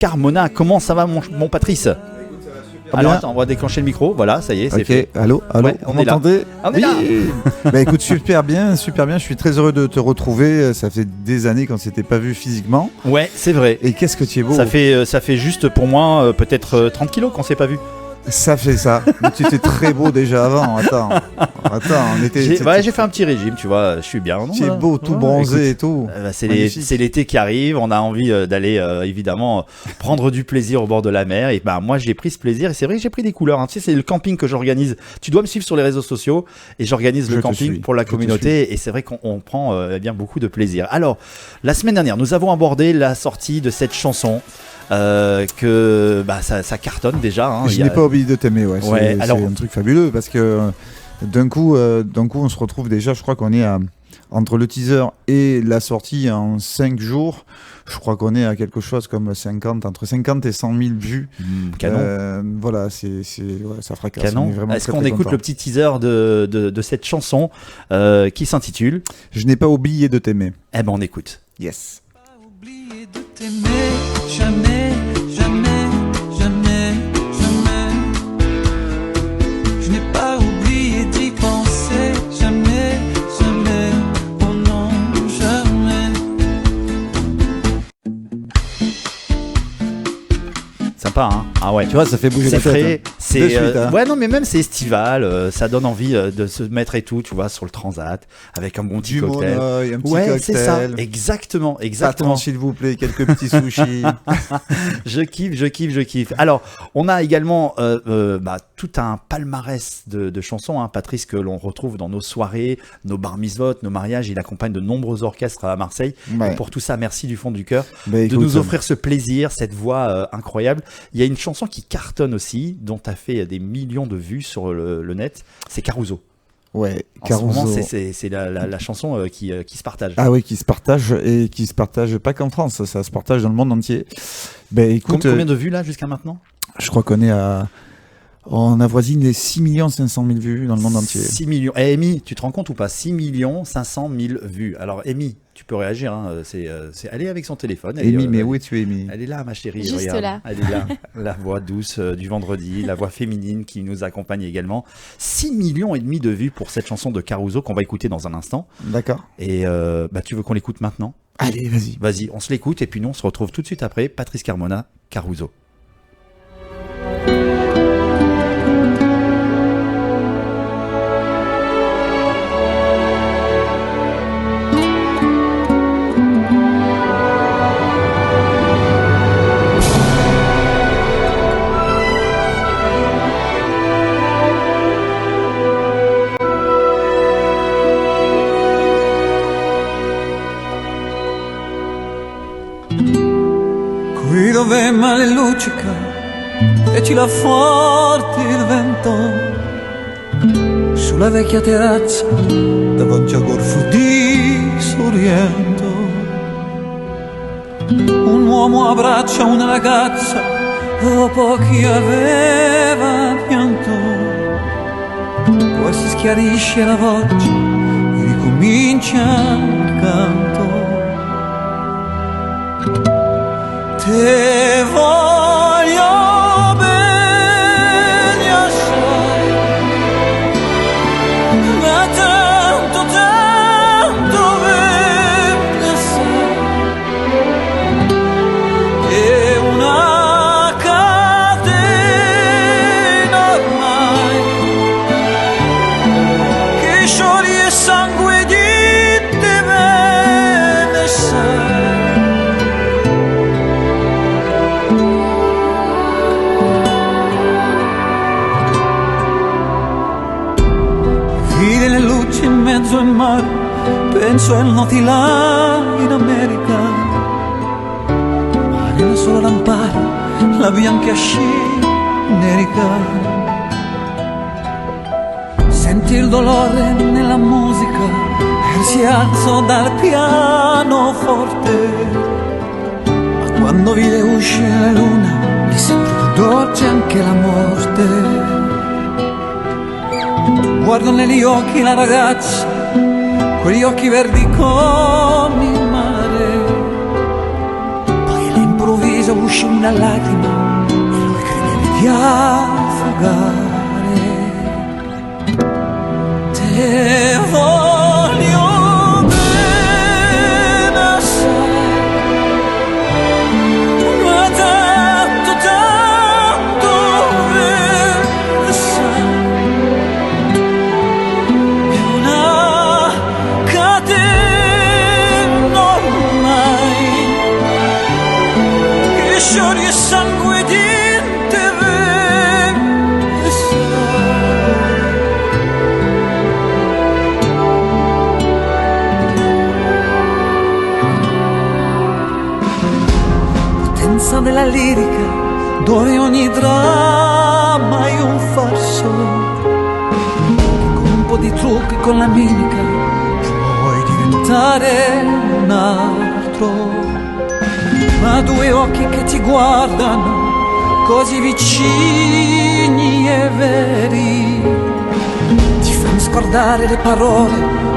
Carmona. Comment ça va mon Patrice? Alors attends, on va déclencher le micro, voilà, ça y est, c'est fait. Allô, Ouais, vous m'entendez? On est là. Bah écoute, super bien, je suis très heureux de te retrouver, ça fait des années qu'on ne s'était pas vu physiquement. Ouais, c'est vrai. Et qu'est-ce que tu es beau. Ça fait juste pour moi peut-être 30 kilos qu'on s'est pas vu. Ça fait ça, mais tu étais très beau déjà avant, attends, on était... J'ai fait un petit régime, tu vois, je suis bien. Tu es beau, tout bronzé et tout. C'est l'été qui arrive, on a envie d'aller évidemment prendre du plaisir au bord de la mer. Et moi j'ai pris ce plaisir et c'est vrai que j'ai pris des couleurs. Hein. Tu sais, c'est le camping que j'organise. Tu dois me suivre sur les réseaux sociaux et j'organise le camping pour la communauté. Et c'est vrai qu'on prend bien beaucoup de plaisir. Alors, la semaine dernière, nous avons abordé la sortie de cette chanson. Que ça cartonne déjà. Hein. Je n'ai pas oublié de t'aimer, c'est un truc fabuleux parce que d'un coup on se retrouve déjà, je crois qu'on est entre le teaser et la sortie en 5 jours, je crois qu'on est à quelque chose comme entre 50 et 100 000 vues. Canon. Voilà, ça fracasse. Canon. Est-ce qu'on écoute le petit teaser de cette chanson qui s'intitule Je n'ai pas oublié de t'aimer. Eh ben on écoute. Yes. Pas oublié de t'aimer, jamais, jamais, jamais, jamais. Je n'ai pas oublié d'y penser, jamais, jamais, oh non, jamais. Sympa, hein? Ah ouais. Tu vois, ça fait bouger la tête. Ouais, non, mais même c'est estival, ça donne envie de se mettre et tout, tu vois, sur le transat, avec un bon petit cocktail. Monoeil, un petit ouais, cocktail. c'est ça, exactement. Patron, s'il vous plaît, quelques petits sushis. Je kiffe. Alors, on a également tout un palmarès de chansons, hein, Patrice, que l'on retrouve dans nos soirées, nos bar mitzvot, nos mariages. Il accompagne de nombreux orchestres à Marseille. Ouais. Et pour tout ça, merci du fond du cœur Bah, de nous offrir ce plaisir, cette voix incroyable. Il y a une chanson qui cartonne aussi, dont tu as fait des millions de vues sur le net, c'est Caruso. Ouais, En Caruso. ce moment, c'est la chanson qui se partage. Ah oui, qui se partage et qui se partage pas qu'en France, ça se partage dans le monde entier. Ben écoute, Combien de vues là jusqu'à maintenant? je crois on avoisine les 6 500 000 vues dans le monde entier. 6 millions. Eh, Amy, tu te rends compte ou pas? 6 500 000 vues. Alors, Amy, tu peux réagir. Hein. Elle est avec son téléphone. Amy, mais où es-tu, Amy? Elle est là, ma chérie. Juste regarde. là. Elle est là. La voix douce du vendredi, la voix féminine qui nous accompagne également. 6 millions et demi de vues pour cette chanson de Caruso qu'on va écouter dans un instant. D'accord. Et tu veux qu'on l'écoute maintenant? Allez, vas-y. Vas-y, on se l'écoute et puis nous, on se retrouve tout de suite après. Patrice Carmona, Caruso. Qui dove male luccica e ci la forte il vento, sulla vecchia terrazza davanti a Golfo di Sorrento, un uomo abbraccia una ragazza dopo chi aveva pianto, poi si schiarisce la voce e ricomincia il canto. Te voglio bene assai, ma tanto, tanto bene sai, è una catena ormai, che scioglie sangue di te bene sai. Vide le luci in mezzo al mare, penso ai noti là in America, ma nella sola lampada la bianca scinerica. Senti il dolore nella musica e si alzò dal pianoforte, ma quando vide uscire la luna gli sembrò dolce anche la morte. Guardo negli occhi la ragazza, quegli occhi verdi come il mare, poi all'improvviso all'improvviso uscì una lacrima e lui credeva di affogare. Te voglio bene assai, ma tanto, tanto bene sai, è una catena ormai che scioglie sangue di te bene sai. Potenza della lirica, dove ogni dramma è un farso, che con un po' di trucco e con la mimica puoi diventare un altro. Ma due occhi che ti guardano così vicini e veri ti fanno scordare le parole,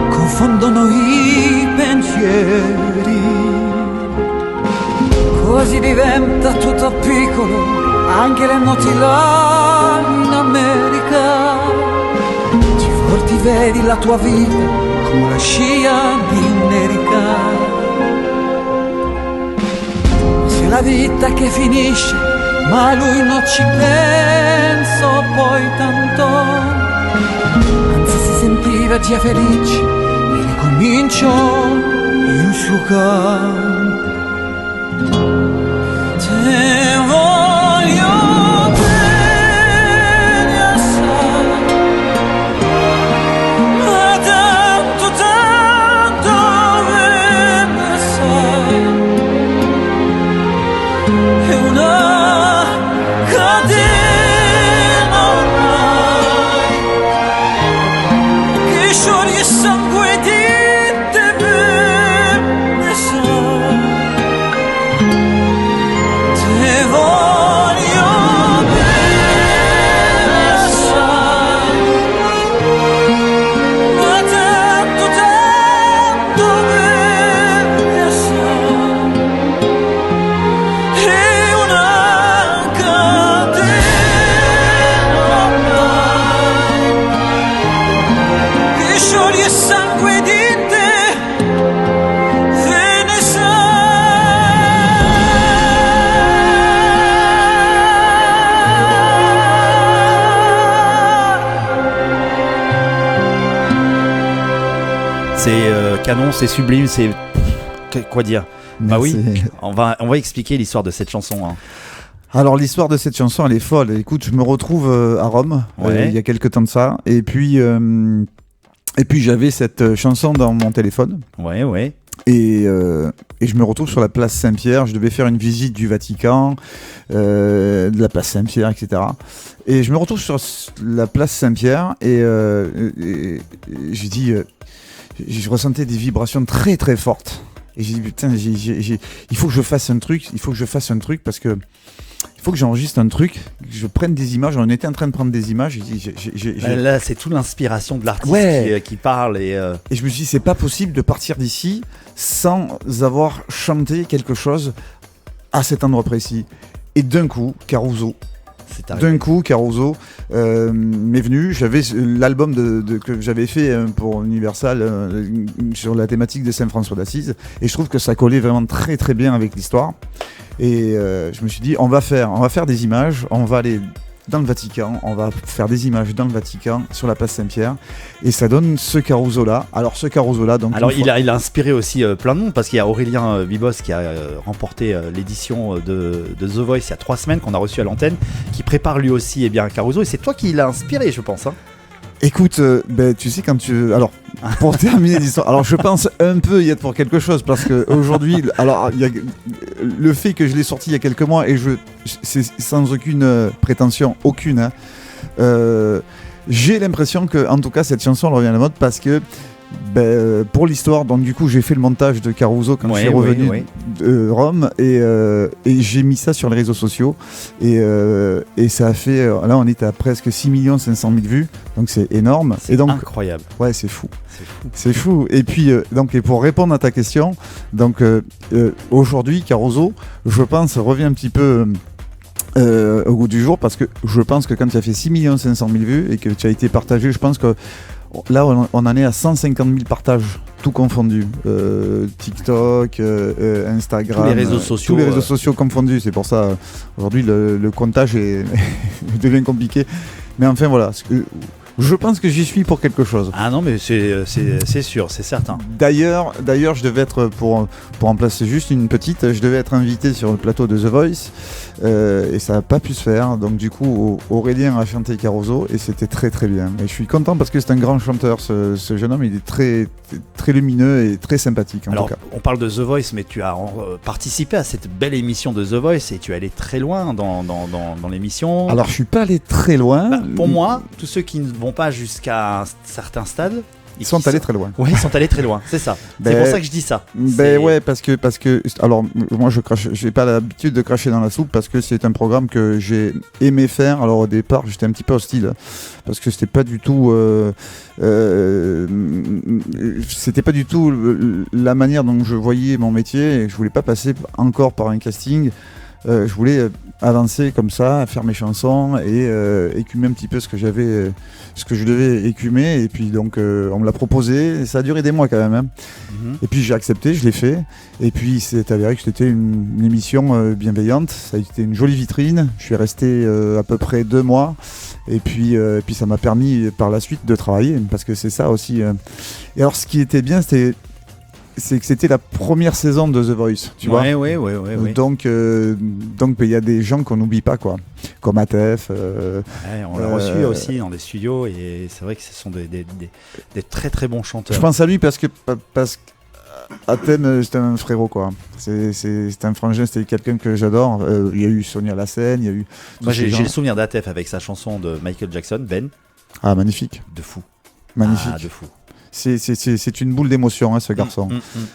confondono i pensieri. Così diventa tutto piccolo, anche le notti là in America. Ti forti vedi la tua vita come la scia di un'erica. Se la vita che finisce, ma lui non ci penso poi tanto. Anzi si sentiva già felice e ricominciò il suo canto. Te voglio bene assai, ma tanto, tanto bene sai, è una catena ormai che scioglie sangue di te bene sai. Te voglio bene assai, ma tanto, tanto bene sai, è una catena ormai che scioglie sangue di te bene C'est canon, c'est sublime, c'est... Quoi dire? Bah oui, Merci. on va expliquer l'histoire de cette chanson. Hein. Alors l'histoire de cette chanson, elle est folle. Écoute, je me retrouve à Rome Ouais. il y a quelques temps de ça, et puis j'avais cette chanson dans mon téléphone. Ouais, ouais. Et je me retrouve sur la place Saint-Pierre. Je devais faire une visite du Vatican, de la place Saint-Pierre, etc. Et je me retrouve sur la place Saint-Pierre et j'ai dit, je ressentais des vibrations très très fortes. Et j'ai dit putain, il faut que je fasse un truc, parce que il faut que j'enregistre un truc, que je prenne des images. On était en train de prendre des images. Là, c'est toute l'inspiration de l'artiste qui parle. Et je me suis dit, c'est pas possible de partir d'ici sans avoir chanté quelque chose à cet endroit précis. Et d'un coup, Caruso m'est venu. J'avais l'album que j'avais fait pour Universal sur la thématique de Saint-François d'Assise, et je trouve que ça collait vraiment très très bien avec l'histoire. Et je me suis dit, on va faire des images, on va aller dans le Vatican, on va faire des images dans le Vatican sur la place Saint-Pierre, et ça donne ce Caruso là. Alors ce Caruso là, donc alors il a inspiré aussi plein de monde, parce qu'il y a Aurélien Bibos qui a remporté l'édition de The Voice il y a 3 semaines, qu'on a reçu à l'antenne, qui prépare lui aussi Caruso, et c'est toi qui l'as inspiré, je pense. Hein. Écoute, tu sais, alors pour terminer l'histoire, alors je pense un peu y être pour quelque chose, parce que aujourd'hui, alors il y a le fait que je l'ai sorti il y a quelques mois, et c'est sans aucune prétention, aucune. J'ai l'impression que, en tout cas, cette chanson elle revient à la mode, parce que Pour l'histoire, donc du coup j'ai fait le montage de Caruso quand je suis revenu de Rome et j'ai mis ça sur les réseaux sociaux et ça a fait, là on est à presque 6 500 000 vues, donc c'est énorme. C'est incroyable. Ouais, c'est fou. C'est fou. Et puis et pour répondre à ta question, donc aujourd'hui Caruso, je pense, revient un petit peu au goût du jour parce que je pense que quand tu as fait 6 500 000 vues et que tu as été partagé, je pense que là, on en est à 150 000 partages, tout confondu. TikTok, Instagram. Tous les réseaux sociaux. Tous les réseaux sociaux confondus. C'est pour ça, aujourd'hui, le comptage devient compliqué. Mais enfin, voilà. Je pense que j'y suis pour quelque chose. Ah non, mais c'est sûr, c'est certain. D'ailleurs, je devais être, pour en placer juste une petite, je devais être invité sur le plateau de The Voice et ça n'a pas pu se faire. Donc du coup, Aurélien a chanté Caruso et c'était très très bien. Et je suis content parce que c'est un grand chanteur, ce jeune homme. Il est très, très lumineux et très sympathique en tout cas. On parle de The Voice, mais tu as participé à cette belle émission de The Voice et tu es allé très loin dans l'émission. Alors je suis pas allé très loin. Pour moi, tous ceux qui ne vont pas jusqu'à un certain stade, ils sont allés très loin. Oui, ils sont allés très loin, c'est ça. C'est pour ça que je dis ça. Ouais, parce que alors moi j'ai pas l'habitude de cracher dans la soupe parce que c'est un programme que j'ai aimé faire. Alors au départ, j'étais un petit peu hostile parce que c'était pas du tout la manière dont je voyais mon métier et je voulais pas passer encore par un casting. Je voulais avancer comme ça, faire mes chansons et écumer un petit peu ce que je devais écumer. Et puis donc on me l'a proposé, ça a duré des mois quand même. Et puis j'ai accepté, je l'ai fait. Et puis c'est avéré que c'était une émission bienveillante. Ça a été une jolie vitrine. Je suis resté à peu près 2 mois. Et puis ça m'a permis par la suite de travailler parce que c'est ça aussi. Et alors ce qui était bien, c'est que c'était la première saison de The Voice, tu vois. Oui. Donc il y a des gens qu'on n'oublie pas, quoi. Comme Atef. On l'a reçu aussi dans des studios et c'est vrai que ce sont des très très bons chanteurs. Je pense à lui parce que Athem, c'était un frérot, quoi. C'est un frangin, c'était quelqu'un que j'adore. Il y a eu Sonia Lassène, il y a eu. Moi j'ai le souvenir d'Atef avec sa chanson de Michael Jackson, Ben. Ah, magnifique. De fou. Magnifique. Ah, de fou. C'est une boule d'émotion, ce garçon.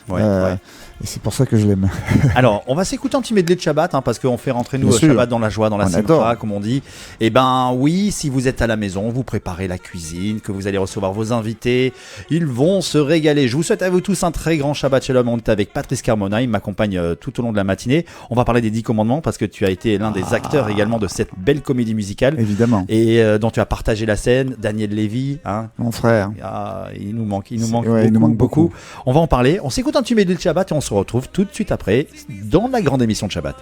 Ouais. Et c'est pour ça que je l'aime. Alors, on va s'écouter un petit medley de Shabbat, parce qu'on fait rentrer nous Shabbat dans la joie, dans la simcha, comme on dit. Et ben oui, si vous êtes à la maison, vous préparez la cuisine, que vous allez recevoir vos invités, ils vont se régaler. Je vous souhaite à vous tous un très grand Shabbat Shalom. On est avec Patrice Carmona, il m'accompagne tout au long de la matinée. On va parler des 10 commandements, parce que tu as été l'un des acteurs également de cette belle comédie musicale. Évidemment. Et dont tu as partagé la scène, Daniel Lévy. Mon frère. Il nous manque beaucoup. On va en parler. On s'écoute un petit medley de Shabbat et on se retrouve tout de suite après dans la grande émission de Shabbat.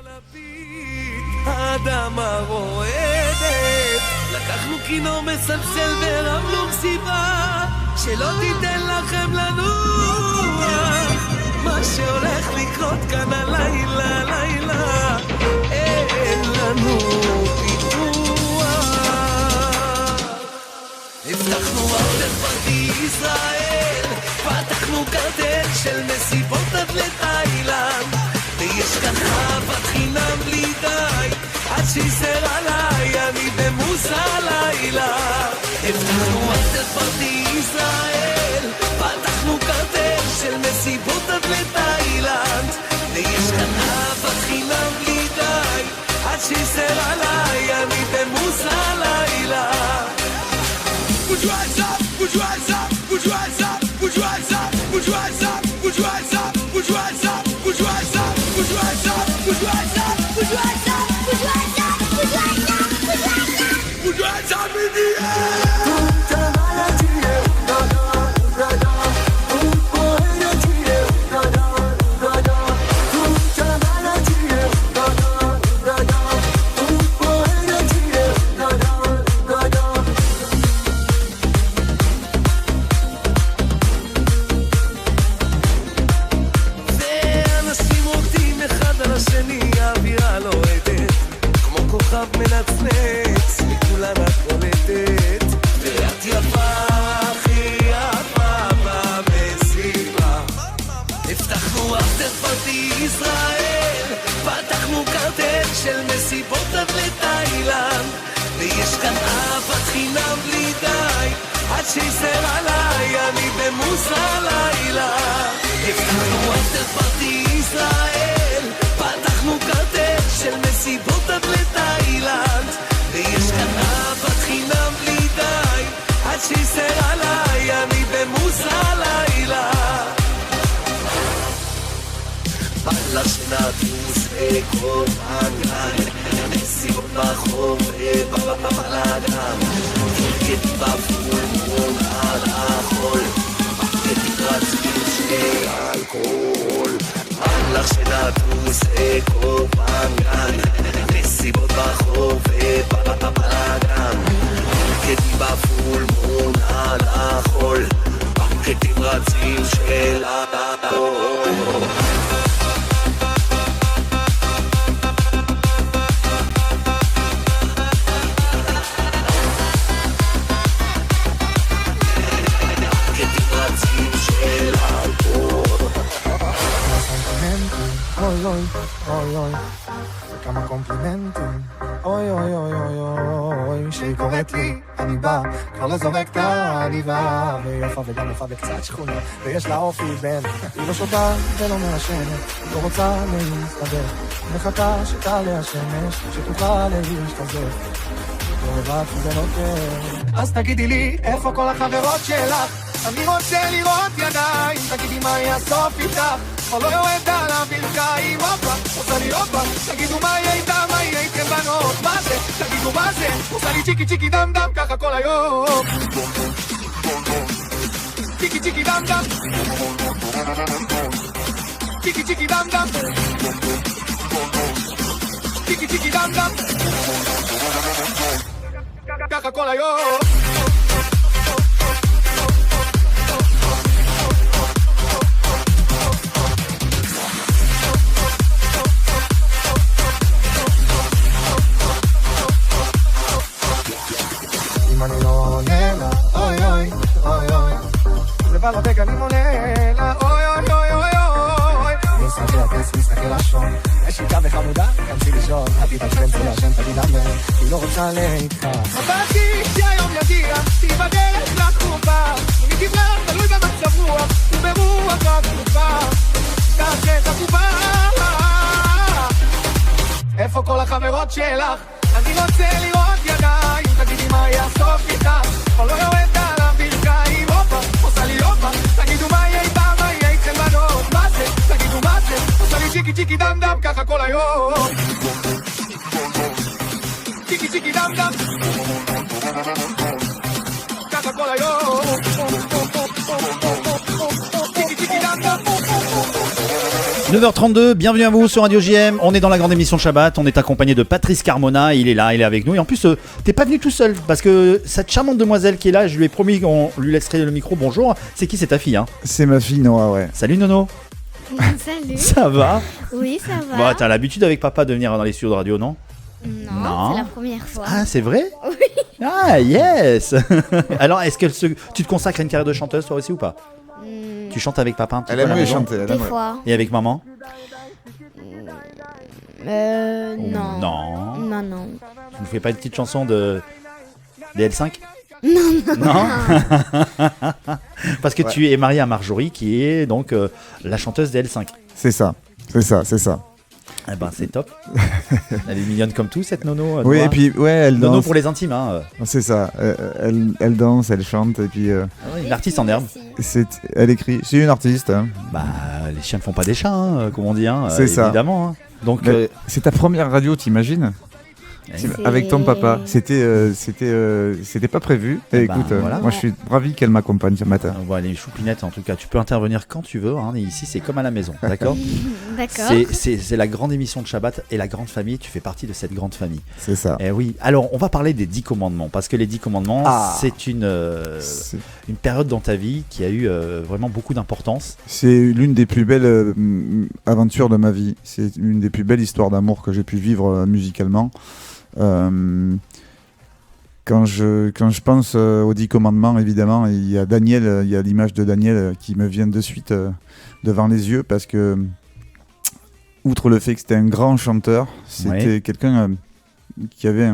פתחנו גדר של מסיבות עד לתאילנד ויש כאן אהבת חינם בלי די עד שיסר עליי אני במוסה לילה הבטחנו עד פרטי ישראל פתחנו גדר של מסיבות עד לתאילנד ויש כאן אהבת חינם בלי די עד שיסר עליי אני במוסה לילה Put your hands up, put your hands up, put your hands up Put your hands up, put your hands up, put your hands up, put your hands up, put your hands up, put your hands up, put your hands up, put your hands up, put your hands up, put your hands up, put your hands up, put your hands up in the air. מנצנץ, מכולן את קולטת ואת יפה, הכי יפה במסיבה הבטחנו אפטר פארטי ישראל פתחנו קרטל של מסיבות עד לתאילנד ויש כאן אהבת חינם בלי די עד שיסר עליי, אני במוס הלילה. הבטחנו אפטר פארטי ישראל, פתחנו קרטל של מסיבות עד לתאילנד, ויש כאן אהבת חינם בלי די, עד שיסר עליי, אני במוס הלילה. בא שנטוס בקופנהגן, מסיבות בחור ובבלאגן, פרקתי בפול מול על החול, פרקתי רצים של אלכוהול. בא שנטוס בקופנהגן, מסיבות בחור ובבלאגן, פרקתי בפול מול על החול, פרקתי רצים של אלכוהול. אוי אוי אוי אוי וכמה קומפלימנטים אוי אוי אוי אוי אוי שהיא קוראת לי אני בא כבר לא זורק את העליבה ויפה וגם יפה וקצת שכונה ויש לה אופי בן היא לא שותה ולא מעשנת לא רוצה להסתדר מחכה שתעלה השמש שתוכל להשתזף ורק זה לא כן אז תגידי לי איפה כל החברות שלך אני רוצה לראות ידיים תגידי מה יהיה הסוף איתך או לא יורד על הברכיים, הופה, עושה לי הופה תגידו מה יהיה איתה, מה יהיה איתכם בנות מה זה, תגידו מה זה עושה לי צ'יקי צ'יקי דם דם ככה כל היום צ'יקי צ'יקי דם דם צ'יקי צ'יקי דם דם צ'יקי צ'יקי דם דם ככה כל היום にのねなおいおいおいおいזה בא לו בגלים עולה לה אוי אוי אוי אוי אוי מסתכל הכס מסתכל השון יש איתה וחמודה כנסי לישון אל תתעצבן זה השם תגיד אמן היא לא רוצה להתקף עברתי שהיום יגיע תיבדרך לקופה ומתברר תלוי במצב רוח וברוח הקופה תעשה את הקופה איפה כל החברות שלך אני רוצה לראות ידיים תגידי מה יהיה הסוף איתך או לא יורד על הברכיים הופה עושה לי הופה תגידו מה יהיה איתה מה יהיה איתכם בנות מה זה תגידו מה זה עושה לי צ'יקי צ'יקי דם דם ככה כל היום צ'יקי צ'יקי דם דם ככה כל היום צ'יקי צ'יקי דם דם 9h32, bienvenue à vous sur Radio JM. On est dans la grande émission Shabbat. On est accompagné de Patrice Carmona. Il est là, il est avec nous. Et en plus, t'es pas venu tout seul parce que cette charmante demoiselle qui est là, je lui ai promis qu'on lui laisserait le micro. Bonjour. C'est qui? C'est ta fille, hein? C'est ma fille Noah, ouais. Salut Nono. Salut. Ça va? Oui, ça va. Bon, t'as l'habitude avec papa de venir dans les studios de radio, non? Non, c'est la première fois. Ah, c'est vrai? Oui. Ah, yes. Alors, est-ce que tu te consacres à une carrière de chanteuse toi aussi ou pas? Tu chantes avec papa un petit peu? Elle aimerait chanter. Des fois. Et avec maman? Non. Non. Non, non. Tu ne fais pas une petite chanson de DL5? Non. Parce que tu es marié à Marjorie qui est donc la chanteuse DL5. C'est ça. Eh ben c'est top. Elle est mignonne comme tout cette Nono. Oui, et puis elle danse. Nono pour les intimes, hein. C'est ça. Elle danse, elle chante et puis. Une artiste en herbe. Elle écrit. C'est une artiste. Hein. Bah les chiens ne font pas des chats, hein, comme on dit. Hein, c'est ça. Évidemment. Hein. Donc c'est ta première radio, t'imagines? Avec ton papa, c'était pas prévu. Et écoute, voilà. Moi je suis ravi qu'elle m'accompagne ce matin. Bon, elle est choupinette en tout cas. Tu peux intervenir quand tu veux. Hein, et ici c'est comme à la maison, d'accord? D'accord. C'est la grande émission de Shabbat et la grande famille. Tu fais partie de cette grande famille. C'est ça. Et oui. Alors on va parler des 10 commandements parce que les 10 commandements, c'est une période dans ta vie qui a eu vraiment beaucoup d'importance. C'est l'une des plus belles aventures de ma vie. C'est une des plus belles histoires d'amour que j'ai pu vivre musicalement. Quand je pense aux 10 commandements, évidemment, il y a Daniel, il y a l'image de Daniel qui me vient de suite devant les yeux parce que, outre le fait que c'était un grand chanteur, c'était quelqu'un qui avait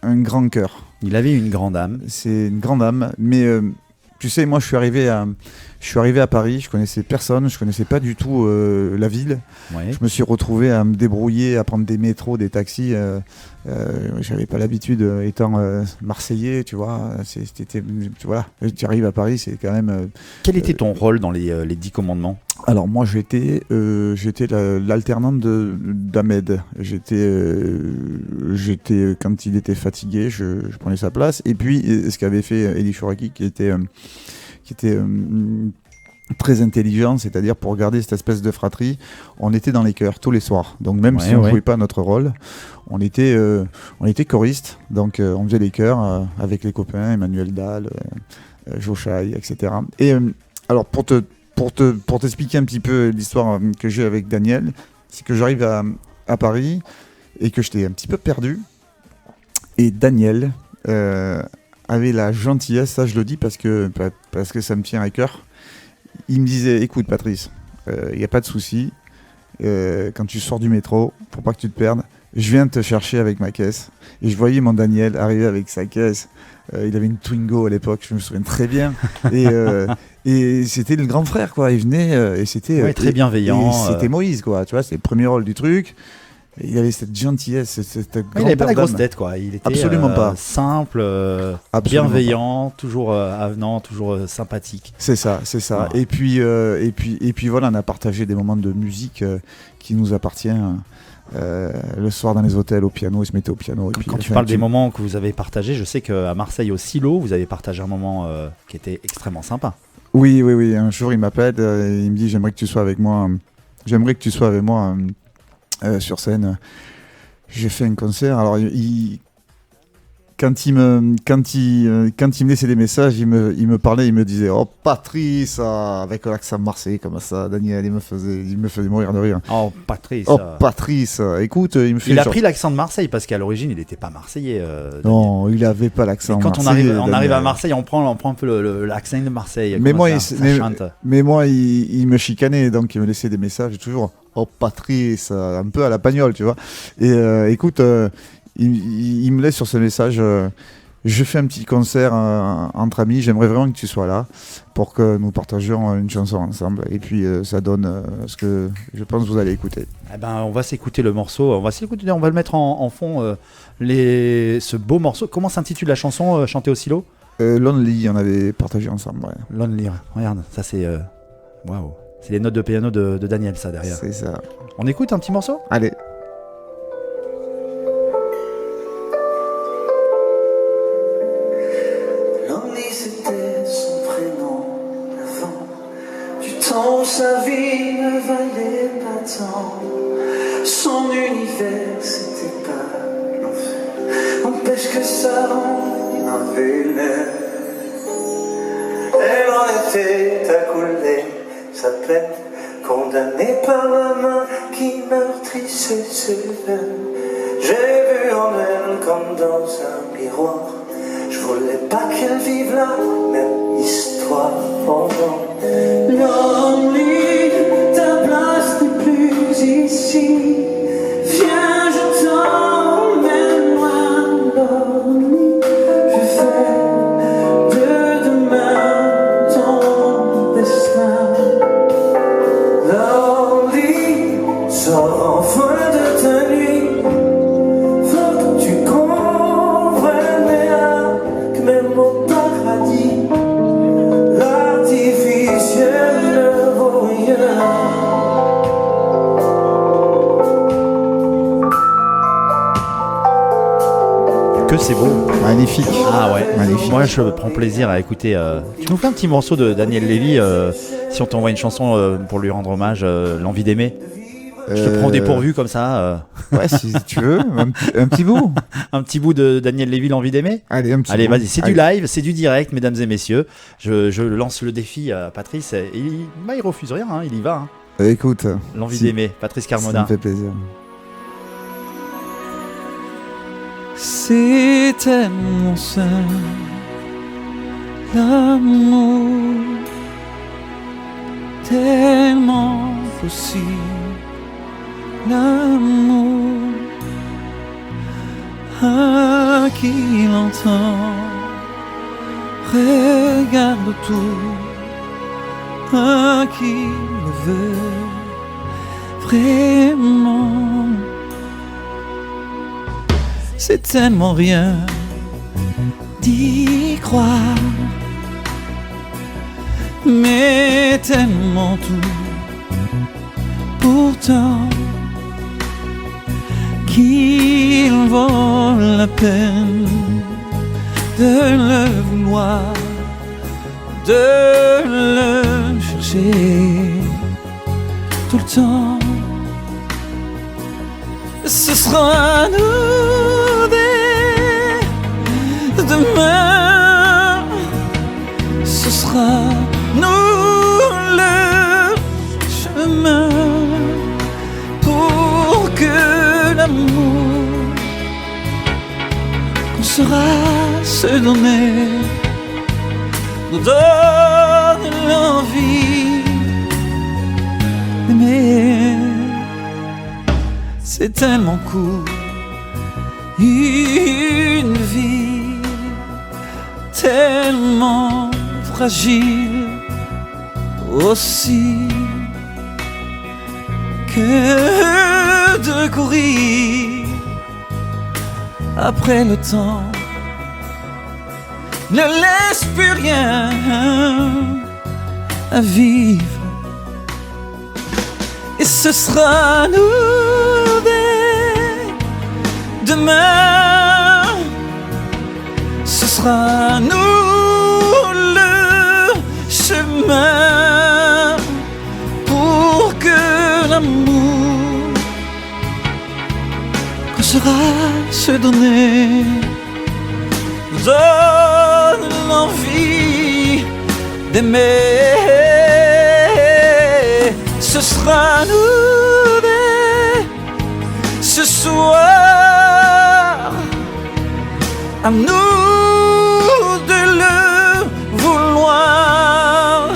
un grand cœur. Il avait une grande âme. C'est une grande âme, mais tu sais, moi je suis arrivé à Paris, je connaissais personne, je connaissais pas du tout la ville. Ouais. Je me suis retrouvé à me débrouiller, à prendre des métros, des taxis. J'avais pas l'habitude, étant marseillais, tu vois. Voilà, tu arrives à Paris, c'est quand même. Quel était ton rôle dans les 10 commandements ? Alors moi j'étais l'alternant d'Ahmed. J'étais quand il était fatigué, je prenais sa place. Et puis ce qu'avait fait Elie Chouraki, qui était très intelligent, c'est-à-dire pour garder cette espèce de fratrie, on était dans les chœurs tous les soirs. Donc même si on jouait pas notre rôle, on était choristes. Donc on faisait les chœurs avec les copains, Emmanuel Dahl, Jochaï, etc. Et alors pour t'expliquer un petit peu l'histoire que j'ai avec Daniel, c'est que j'arrive à Paris et que j'étais un petit peu perdu. Et Daniel avait la gentillesse, ça je le dis parce que ça me tient à cœur. Il me disait, écoute Patrice, il n'y a pas de souci, quand tu sors du métro, pour pas que tu te perdes, je viens te chercher avec ma caisse. Et je voyais mon Daniel arriver avec sa caisse. Il avait une Twingo à l'époque, je me souviens très bien. Et c'était le grand frère, quoi. Il venait et c'était très bienveillant. C'était Moïse, quoi. Tu vois, c'est le premier rôle du truc. Et il avait cette gentillesse, cette il n'avait pas la grosse tête, quoi. Il était absolument pas simple, bienveillant, toujours avenant, toujours sympathique. C'est ça. Ouais. Et puis voilà, on a partagé des moments de musique qui nous appartiennent. Le soir dans les hôtels au piano, il se mettait au piano. Quand tu parles des moments que vous avez partagés, je sais qu'à Marseille au Silo, vous avez partagé un moment qui était extrêmement sympa. Oui. Un jour, il m'appelle, il me dit j'aimerais que tu sois avec moi sur scène. J'ai fait un concert. Alors, quand il me laissait des messages, il me parlait, il me disait oh Patrice, avec l'accent marseillais comme ça, Daniel, il me faisait mourir de rire. Oh Patrice. Écoute, il a pris l'accent de Marseille parce qu'à l'origine il n'était pas marseillais. Non, il avait pas l'accent. Et quand on arrive à Marseille, on prend un peu l'accent de Marseille. Mais moi, il me chicanait, donc il me laissait des messages toujours oh Patrice, un peu à la Pagnol, tu vois. Et écoute. Il me laisse sur ce message je fais un petit concert entre amis, j'aimerais vraiment que tu sois là pour que nous partagions une chanson ensemble et puis ça donne ce que je pense que vous allez écouter. Eh ben, on va s'écouter le morceau, on va le mettre en fond ce beau morceau. Comment s'intitule la chanson chantée au silo? Lonely, on avait partagé ensemble. Ouais. Lonely, regarde, ça c'est waouh, c'est les notes de piano de Daniel, ça derrière. C'est ça. On écoute un petit morceau? Allez. Sa vie ne valait pas tant. Son univers c'était pas l'enfer. N'empêche que ça en avait l'air. Elle en était accoulée, sa peine condamnée par la main qui meurtrissait ses veines. J'ai vu en elle comme dans un miroir. Je voulais pas qu'elle vive la même histoire pendant. Lonely, ta place n'est plus ici. Viens, je t'emmène loin. Lonely, je fais de demain ton destin. Lonely, sors enfin de ta nuit. Faut que tu comprennes que même au paradis que c'est beau. Magnifique. Ah ouais, magnifique. Moi je prends plaisir à écouter. Tu nous fais un petit morceau de Daniel Lévy, si on t'envoie une chanson pour lui rendre hommage, L'envie d'aimer. Je te prends au dépourvu comme ça. Ouais, si tu veux, un petit bout. Un petit bout de Daniel Lévy, L'envie d'aimer. Allez, un petit Allez, bout. vas-y, c'est du live, c'est du direct, mesdames et messieurs. Je lance le défi à Patrice. Et il refuse rien, il y va. Écoute. L'envie d'aimer, Patrice Carmona. Ça me fait plaisir. C'était mon sein, l'amour tellement possible, l'amour à qui l'entend, regarde tout, à qui le veut vraiment. C'est tellement rien d'y croire, mais tellement tout pourtant qu'il vaut la peine de le vouloir, de le chercher tout le temps. Ce sera à nous dès demain, ce sera nous le chemin pour que l'amour qu'on saura se donner nous donne l'envie d'aimer. C'est tellement court, une vie tellement fragile aussi, que de courir après le temps ne laisse plus rien à vivre. Et ce sera nous dès demain, ce sera nous le chemin pour que l'amour qu'on saura se donner nous donne l'envie d'aimer. Ce sera nous dès ce soir, à nous de le vouloir,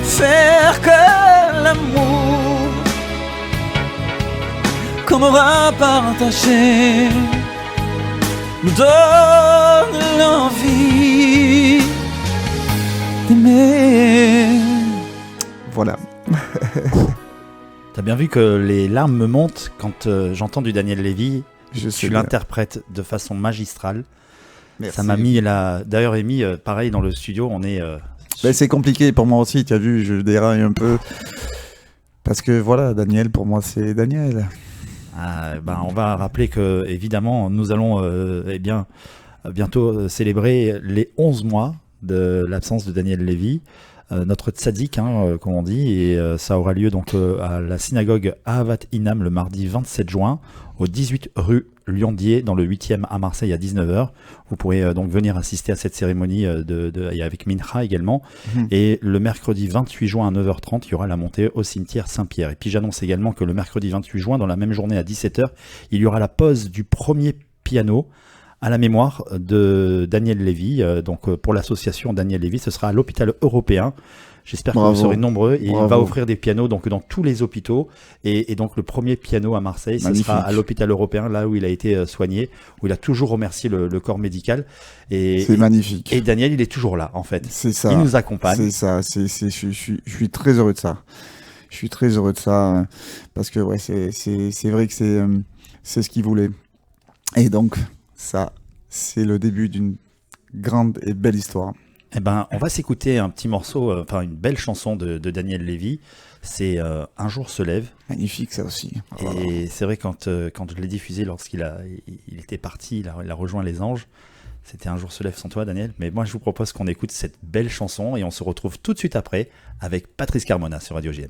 faire que l'amour qu'on aura partagé nous donne l'envie d'aimer. Voilà. T'as bien vu que les larmes me montent quand j'entends du Daniel Lévy. Tu l'interprètes de façon magistrale. Merci. Ça m'a mis là. D'ailleurs, Amy, pareil dans le studio, on est. C'est compliqué pour moi aussi, tu as vu, je déraille un peu. Parce que voilà, Daniel, pour moi, c'est Daniel. On va rappeler que, évidemment, nous allons bientôt célébrer les 11 mois de l'absence de Daniel Lévy. Notre tzaddik, comme on dit, et ça aura lieu donc à la synagogue Ahavat Inam le mardi 27 juin, au 18 rue Liondier, dans le 8e à Marseille à 19h. Vous pourrez donc venir assister à cette cérémonie et avec Mincha également. Et le mercredi 28 juin à 9h30, il y aura la montée au cimetière Saint-Pierre. Et puis j'annonce également que le mercredi 28 juin, dans la même journée à 17h, il y aura la pose du premier piano à la mémoire de Daniel Lévy. Donc pour l'association Daniel Lévy, ce sera à l'hôpital européen. J'espère que vous serez nombreux. Et il va offrir des pianos donc dans tous les hôpitaux. Et donc le premier piano à Marseille, ce sera à l'hôpital européen, là où il a été soigné, où il a toujours remercié le corps médical. C'est magnifique. Et Daniel, il est toujours là, en fait. C'est ça. Il nous accompagne. C'est ça. Je suis très heureux de ça. Je suis très heureux de ça. Parce que ouais, c'est vrai que c'est ce qu'il voulait. Et donc, ça, c'est le début d'une grande et belle histoire. Eh ben, on va s'écouter un petit morceau, une belle chanson de Daniel Lévy. C'est Un jour se lève. Magnifique, ça aussi. Et c'est vrai, quand je l'ai diffusé lorsqu'il était parti, il a rejoint les anges. C'était Un jour se lève sans toi, Daniel. Mais moi, je vous propose qu'on écoute cette belle chanson et on se retrouve tout de suite après avec Patrice Carmona sur Radio JM.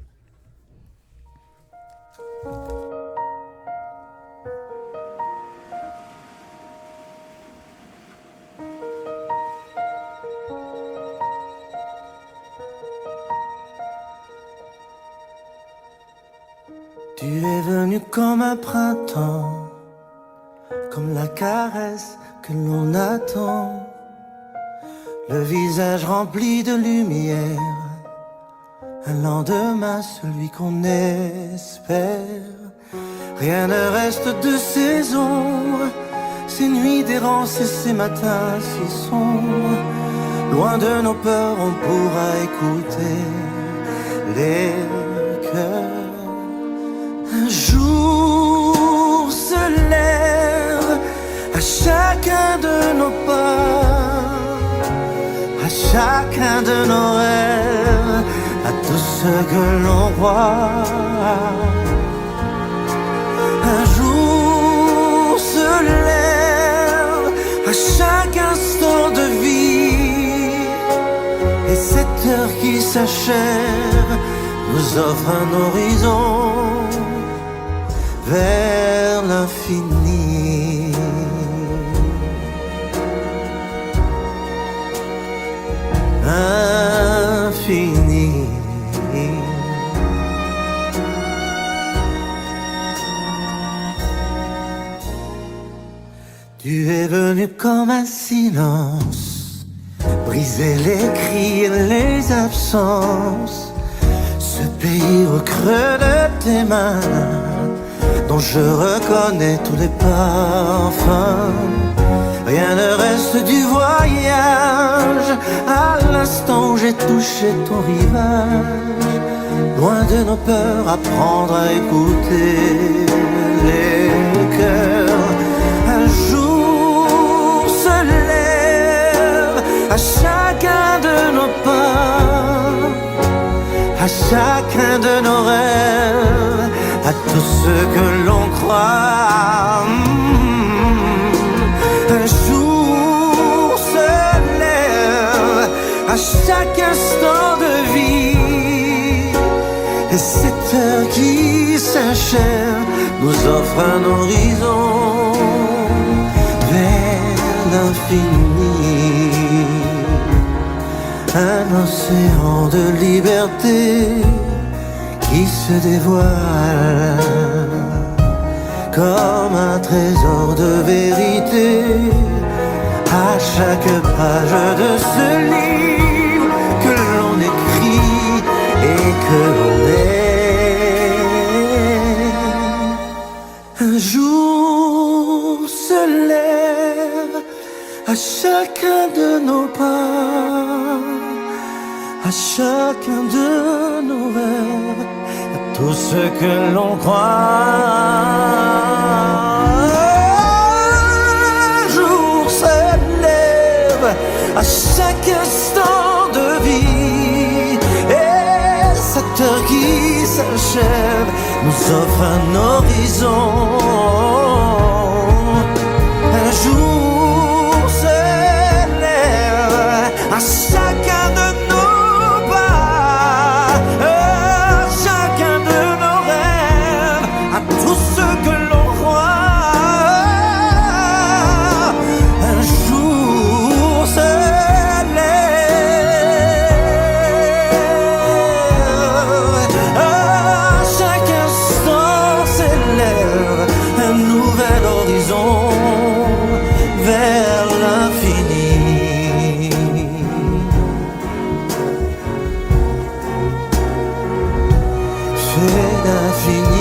Tu es venu comme un printemps, comme la caresse que l'on attend, le visage rempli de lumière, un lendemain celui qu'on espère. Rien ne reste de ces ombres, ces nuits d'errance et ces matins si sombres. Loin de nos peurs, on pourra écouter les cœurs. Un jour se lève à chacun de nos pas, à chacun de nos rêves, à tout ce que l'on croit. Un jour se lève à chaque instant de vie, et cette heure qui s'achève nous offre un horizon vers l'infini. Infini. Tu es venu comme un silence, briser les cris et les absences, ce pays au creux de tes mains, dont je reconnais tous les parfums. Rien ne reste du voyage, à l'instant où j'ai touché ton rivage. Loin de nos peurs, apprendre à écouter les cœurs. Un jour se lève à chacun de nos pas, à chacun de nos rêves, à tout ce que l'on croit. Un jour se lève à chaque instant de vie, et cette heure qui s'achève nous offre un horizon vers l'infini. Un océan de liberté qui se dévoile comme un trésor de vérité à chaque page de ce livre que l'on écrit et que l'on est. Un jour se lève à chacun de nos pas, à chacun de nos rêves, à tout ce que l'on croit. Un jour se lève à chaque instant de vie, et cette heure qui s'achève nous offre un horizon. Un jour se lève à chacun de nos pas, à chacun de nos rêves, à tout ce que l'on croit. Un jour se lève, à chaque instant s'élève un nouvel horizon vers l'infini. Fait d'infini.